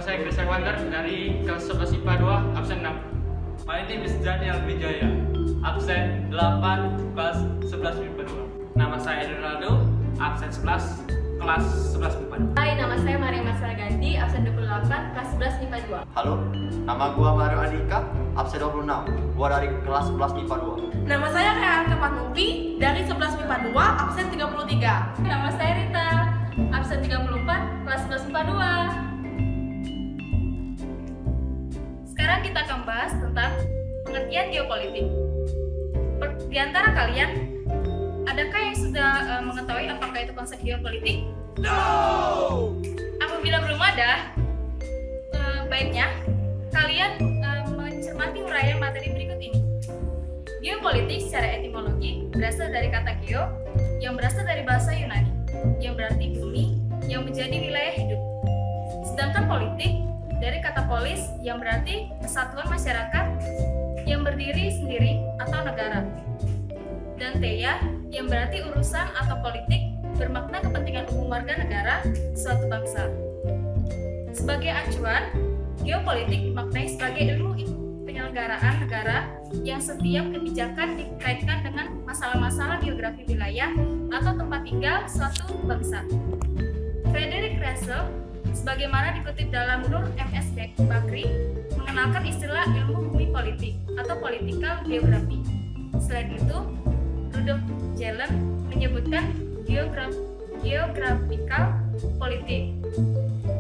saya Christian Wander dari kelas 11 IPA 2, absen 6. My name is Daniel Wijaya, absen 8, kelas 11 MIPA 2. Nama saya Ronaldo, absen 11, kelas 11 MIPA 2. Hai, nama saya Maria Marcela Gandhi, absen 28, kelas 11 MIPA 2. Halo, nama gua Mario Andika, absen 26, gua dari kelas 11 IPA 2. Nama saya Kayaan Kepanumpi, dari 11 MIPA 2, absen 33. Nama saya Rita, absen 34, kelas 11 MIPA 2. Sekarang kita akan bahas tentang pengertian geopolitik. Di antara kalian, adakah yang sudah mengetahui apakah itu konsep geopolitik? No! Apabila belum ada, baiknya kalian mencermati uraian materi berikut ini. Geopolitik secara etimologi berasal dari kata geo yang berasal dari bahasa Yunani yang berarti bumi yang menjadi wilayah hidup. Sedangkan politik dari kata polis yang berarti kesatuan masyarakat yang berdiri sendiri atau negara. Dan teia yang berarti urusan atau politik bermakna kepentingan umum warga negara suatu bangsa. Sebagai acuan, geopolitik dimaknai sebagai ilmu penyelenggaraan negara yang setiap kebijakan dikaitkan dengan masalah-masalah geografi wilayah atau tempat tinggal suatu bangsa. Frederick Russell, sebagaimana dikutip dalam Nur MS Bakri, mengenalkan istilah ilmu bumi politik atau political geography. Selain itu, Rudolf Jelen menyebutkan geographical politik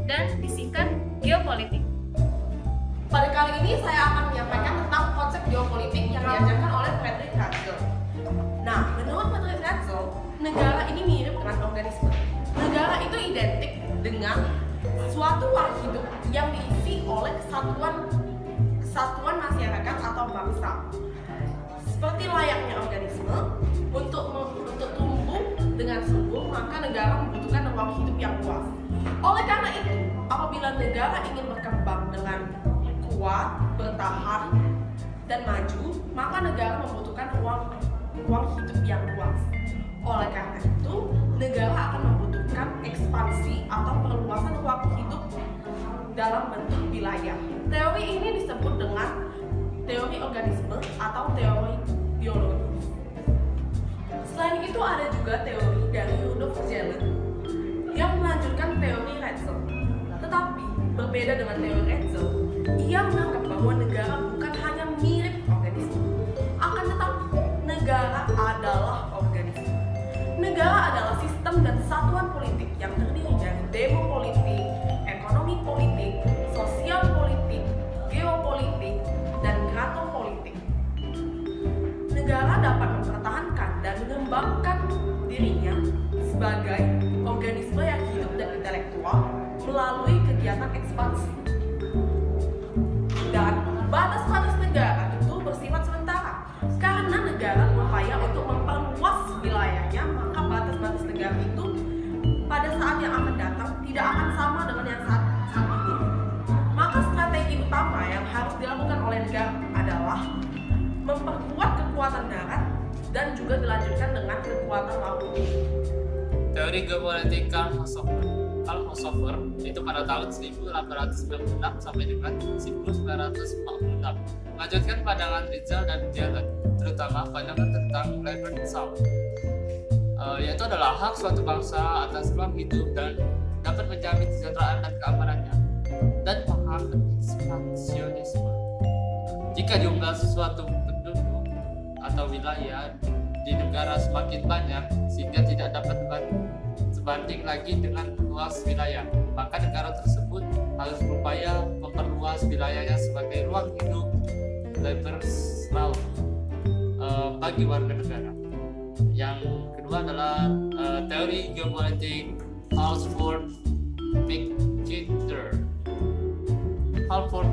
dan disingkat geopolitik. Pada kali ini saya akan menyampaikan tentang konsep geopolitik yang diajarkan oleh Frederick Russell. Nah, menurut Frederick Russell, negara ini mirip dengan organisme. Negara itu identik dengan suatu ruang hidup yang diisi oleh kesatuan masyarakat atau bangsa. Seperti layaknya organisme, untuk tumbuh dengan subur, maka negara membutuhkan ruang hidup yang luas. Oleh karena itu, apabila negara ingin berkembang dengan kuat, bertahan, dan maju, maka negara membutuhkan ruang hidup yang luas. Oleh karena itu, negara akan membutuhkan ekspansi atau perluasan ruang hidup dalam bentuk wilayah. Teori ini disebut dengan teori organisme atau teori biologi. Selain itu ada juga teori dari Rudolf Jelen yang melanjutkan teori Russell. Tetapi berbeda dengan teori Russell, ia menganggap bahwa negara bukan hanya mirip organisme, akan tetapi negara adalah organisme. Negara adalah sistem dan satuan politik yang terdiri dari demopolitik, ekonomi politik, sosial politik, geopolitik, dan gratopolitik. Negara dapat mempertahankan dan mengembangkan dirinya sebagai organisme yang hidup dan intelektual melalui kegiatan ekspansi. Dan batas-batas negara itu bersifat sementara. Karena negara berupaya untuk memperluas wilayahnya, maka batas-batas negara itu pada saat yang akan datang tidak akan sama dengan yang saat ini. Maka strategi utama yang harus dilakukan oleh negara adalah memperkuat kekuatan darat dan juga dilanjutkan dengan kekuatan laut. Teori geopolitik Karl Hosofer itu pada tahun 1896 sampai dengan 1946 melanjutkan pandangan Rizal dan Jelen, terutama pandangan tentang labor sound, yaitu adalah hak suatu bangsa atas ruang hidup dan dapat menjamin kesejahteraan dan keamanannya, dan paham ekspansionisme. Jika jumlah sesuatu penduduk atau wilayah di negara semakin banyak sehingga tidak dapat sebanding lagi dengan luas wilayah, maka negara tersebut harus berupaya memperluas wilayahnya sebagai ruang hidup liberal bagi warga negara. Yang kedua adalah teori geopolitik Halford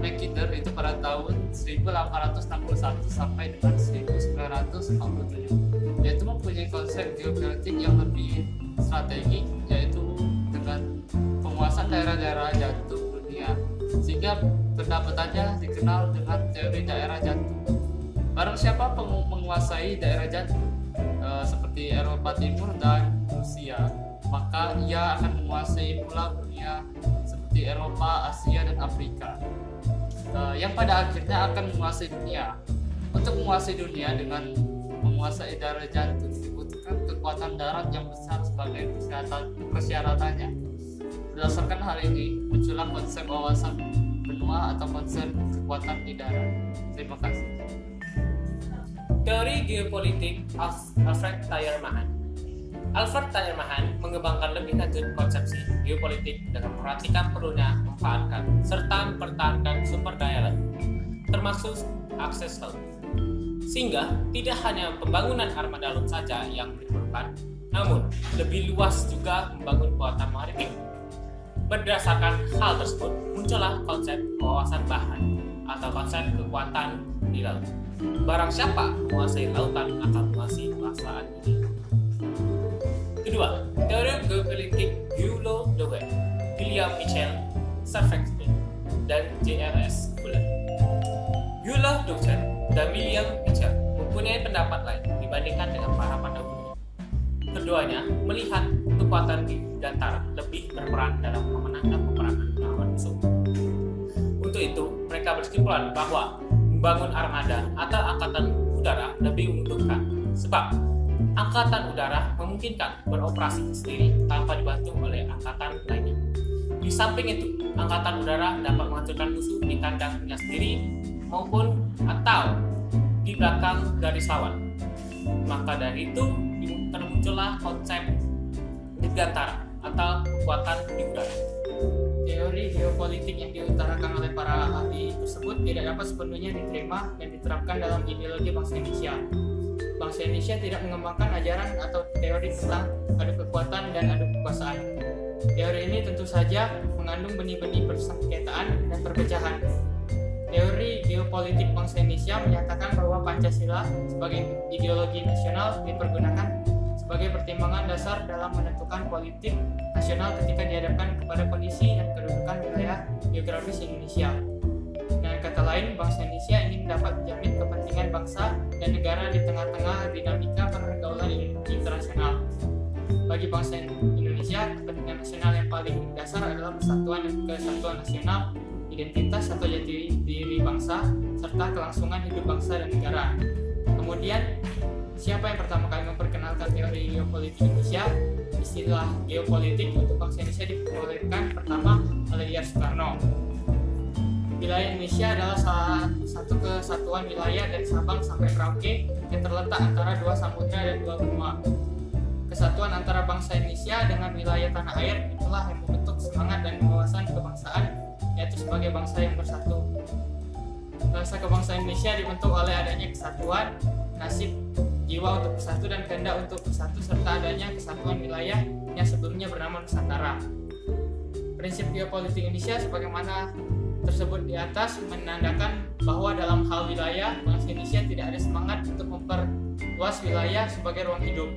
Mackinder itu pada tahun 1861 sampai dengan 1947, yaitu mempunyai konsep geopolitik yang lebih strategik, yaitu dengan penguasaan daerah-daerah jantung dunia, sehingga pendapatannya dikenal dengan teori daerah jantung. Barang siapa menguasai daerah jantung seperti Eropa Timur dan Rusia, maka ia akan menguasai pula dunia seperti Eropa, Asia, dan Afrika, yang pada akhirnya akan menguasai dunia. Untuk menguasai dunia dengan menguasai daerah jantung dibutuhkan kekuatan darat yang besar sebagai persyaratannya. Berdasarkan hal ini, muncullah konsep wawasan benua atau konsep kekuatan di darat. Terima kasih. Teori geopolitik Alfred Thayer Mahan. Alfred Thayer Mahan mengembangkan lebih lanjut konsepsi geopolitik dengan memperhatikan perlunya memanfaatkan serta mempertahankan sumber daya laut, termasuk akses laut. Sehingga tidak hanya pembangunan armada laut saja yang diperlukan, namun lebih luas juga membangun kekuatan maritim. Berdasarkan hal tersebut, muncullah konsep wawasan bahan atau konsep kekuatan di laut. Barang siapa menguasai lautan akan menguasai perasaan ini. Kedua, teori geopolitik Guillaume Dewey, William Mitchell, Sarfexton, dan J.R.S. Fuller. Guillaume Dewey dan William Mitchell mempunyai pendapat lain dibandingkan dengan para pendahulu. Keduanya melihat kekuatan dirgantara lebih berperan dalam memenangkan peperangan melawan musuh. Untuk itu, mereka berkesimpulan bahwa membangun armada atau angkatan udara lebih menguntungkan, sebab angkatan udara memungkinkan beroperasi sendiri tanpa dibantu oleh angkatan lainnya. Di samping itu, angkatan udara dapat menghancurkan musuh di kandangnya sendiri maupun atau di belakang garis lawan. Maka dari itu muncullah konsep dirgantara atau kekuatan di udara. Teori geopolitik yang diutarakan oleh para ahli tersebut tidak dapat sepenuhnya diterima dan diterapkan dalam ideologi bangsa Indonesia. Bangsa Indonesia tidak mengembangkan ajaran atau teori tentang adu kekuatan dan adu kekuasaan. Teori ini tentu saja mengandung benih-benih persengketaan dan perpecahan. Teori geopolitik bangsa Indonesia menyatakan bahwa Pancasila sebagai ideologi nasional dipergunakan sebagai pertimbangan dasar dalam menentukan politik nasional ketika dihadapkan kepada kondisi dan kedudukan wilayah geografis Indonesia. Dengan kata lain, bangsa Indonesia ingin dapat menjamin kepentingan bangsa dan negara di tengah-tengah dinamika pergaulan internasional. Bagi bangsa Indonesia, kepentingan nasional yang paling dasar adalah persatuan dan kesatuan nasional, identitas atau jati diri bangsa, serta kelangsungan hidup bangsa dan negara. Kemudian, siapa yang pertama kali memperkenalkan teori geopolitik Indonesia? Istilah geopolitik untuk bangsa Indonesia diperolehkan pertama oleh I.R. Soekarno. Wilayah Indonesia adalah salah satu kesatuan wilayah dari Sabang sampai Merauke yang terletak antara dua samudra dan dua benua. Kesatuan antara bangsa Indonesia dengan wilayah tanah air itulah yang membentuk semangat dan wawasan kebangsaan, yaitu sebagai bangsa yang bersatu. Bangsa kebangsaan Indonesia dibentuk oleh adanya kesatuan, nasib, jiwa untuk bersatu dan kehendak untuk bersatu, serta adanya kesatuan wilayah yang sebelumnya bernama Nusantara. Prinsip geopolitik Indonesia sebagaimana tersebut di atas menandakan bahwa dalam hal wilayah, bangsa Indonesia tidak ada semangat untuk memperluas wilayah sebagai ruang hidup.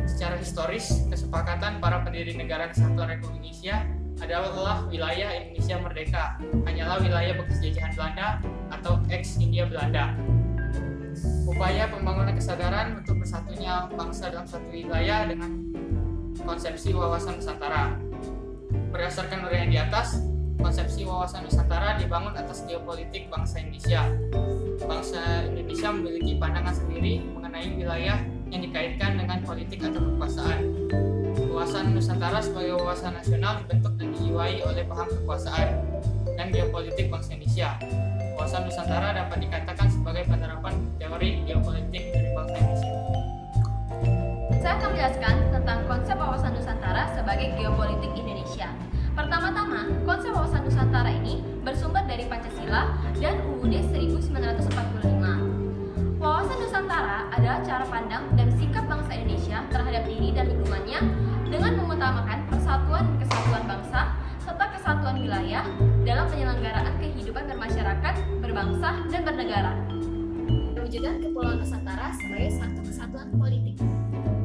Secara historis, kesepakatan para pendiri negara Kesatuan Republik Indonesia adalah wilayah Indonesia merdeka, hanyalah wilayah bekas jajahan Belanda atau ex-Hindia Belanda. Upaya pembangunan kesadaran untuk bersatunya bangsa dalam satu wilayah dengan konsepsi wawasan Nusantara. Berdasarkan uraian di atas, konsepsi wawasan Nusantara dibangun atas geopolitik bangsa Indonesia. Bangsa Indonesia memiliki pandangan sendiri mengenai wilayah yang dikaitkan dengan politik atau kekuasaan. Wawasan Nusantara sebagai wawasan nasional dibentuk dan dijiwai oleh paham kekuasaan dan geopolitik bangsa Indonesia. Wawasan Nusantara dapat dikatakan sebagai penerapan teori geopolitik dari bangsa Indonesia. Saya akan menjelaskan tentang konsep wawasan Nusantara sebagai geopolitik Indonesia. Pertama-tama, konsep wawasan Nusantara ini bersumber dari Pancasila dan UUD 1945. Wawasan Nusantara adalah cara pandang dan sikap bangsa Indonesia terhadap diri dan lingkungannya dengan mengutamakan persatuan dan kesatuan bangsa serta kesatuan wilayah dalam penyelenggaraan kehidupan bermasyarakat, berbangsa, dan bernegara. Mewujudkan Kepulauan Nusantara sebagai satu kesatuan politik.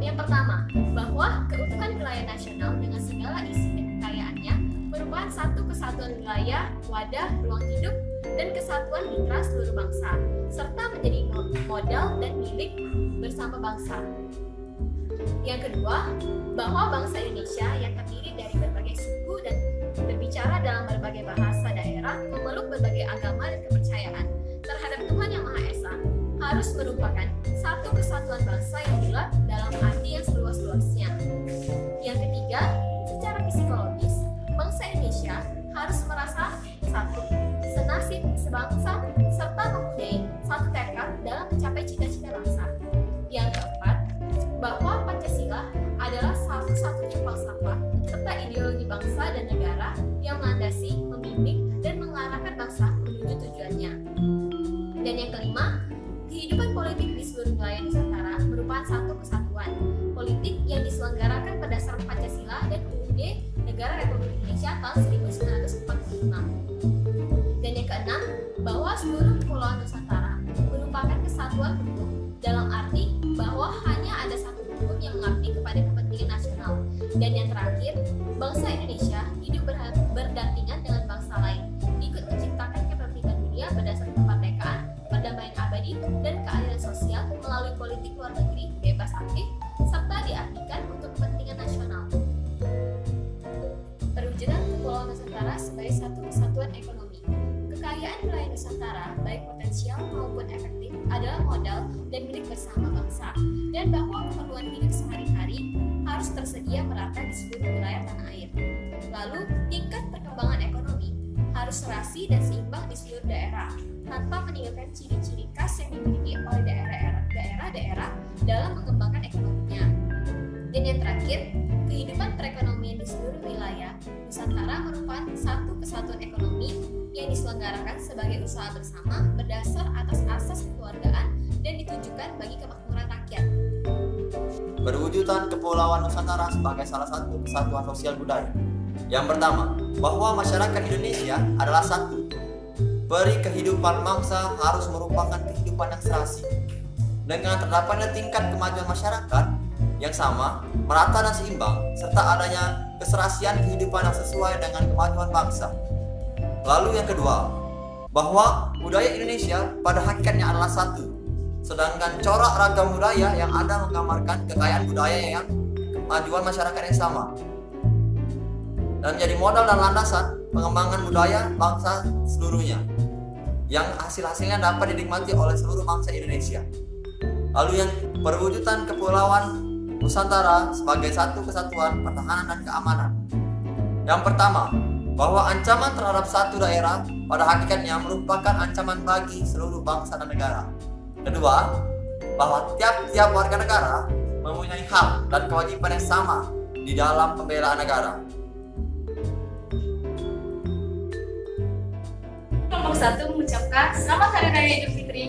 Yang pertama, bahwa keutuhan wilayah nasional dengan segala isi dan kekayaannya merupakan satu kesatuan wilayah, wadah, ruang hidup, dan kesatuan mitra seluruh bangsa, serta menjadi modal dan milik bersama bangsa. Yang kedua, bahwa bangsa Indonesia yang terdiri dari berbagai suku dan berbicara dalam berbagai bahasa daerah, memeluk berbagai agama dan kepercayaan terhadap Tuhan Yang Maha Esa, harus merupakan satu kesatuan bangsa yang bulat dalam arti yang seluas-luasnya. Yang ketiga, secara psikologis, bangsa Indonesia harus merasa satu, senasib, sebangsa, serta mempunyai satu tekad dalam mencapai cita-cita bangsa. Yang keempat, bahwa Pancasila adalah satu-satunya falsafah serta ideologi bangsa dan negara yang melandasi, membimbing, dan mengarahkan bangsa menuju tujuannya. Dan yang kelima, kehidupan politik di seluruh wilayah Nusantara merupakan satu kesatuan politik yang diselenggarakan berdasarkan Pancasila dan UUD Negara Republik Indonesia tahun 1945. Dan yang keenam, bahwa seluruh kepulauan Nusantara merupakan kesatuan hukum dalam arti bahwa hanya ada satu hukum yang mengabdi kepada kepentingan nasional. Dan yang terakhir, bangsa Indonesia hidup berdampingan dengan bangsa lain, ikut menciptakan ketertiban dunia berdasarkan kemerdekaan, perdamaian abadi, dan keadilan sosial melalui politik luar negeri bebas aktif, serta diabdikan untuk kepentingan nasional. Perwujudan Kepulauan Nusantara sebagai satu kesatuan ekonomi. Kekayaan wilayah Nusantara, baik potensial maupun efektif, adalah modal dan milik bersama bangsa, dan bahwa keperluan hidup sehari-hari harus tersedia merata di seluruh wilayah tanah air. Lalu, tingkat perkembangan ekonomi harus serasi dan seimbang di seluruh daerah, tanpa meninggalkan ciri-ciri khas yang dimiliki oleh daerah-daerah dalam mengembangkan ekonominya. Dan yang terakhir, kehidupan perekonomian di seluruh wilayah Nusantara merupakan satu kesatuan ekonomi yang diselenggarakan sebagai usaha bersama berdasar atas asas kekeluargaan dan ditujukan bagi kemakmuran rakyat. Perwujudan Kepulauan Nusantara sebagai salah satu kesatuan sosial budaya. Yang pertama, bahwa masyarakat Indonesia adalah satu. Peri kehidupan bangsa harus merupakan kehidupan yang serasi. Dengan terdapatnya tingkat kemajuan masyarakat yang sama, merata dan seimbang, serta adanya keserasian kehidupan yang sesuai dengan kemajuan bangsa. Lalu yang kedua, bahwa budaya Indonesia pada hakikatnya adalah satu, sedangkan corak ragam budaya yang ada menggambarkan kekayaan budaya yang kemajuan masyarakat yang sama, dan menjadi modal dan landasan pengembangan budaya bangsa seluruhnya, yang hasil-hasilnya dapat dinikmati oleh seluruh bangsa Indonesia. Lalu yang perwujudan Kepulauan Nusantara sebagai satu kesatuan pertahanan dan keamanan. Yang pertama, bahwa ancaman terhadap satu daerah pada hakikatnya merupakan ancaman bagi seluruh bangsa dan negara. Kedua, bahwa tiap-tiap warga negara mempunyai hak dan kewajiban yang sama di dalam pembelaan negara. Kelompok 1 mengucapkan Selamat Hari Raya Idul Fitri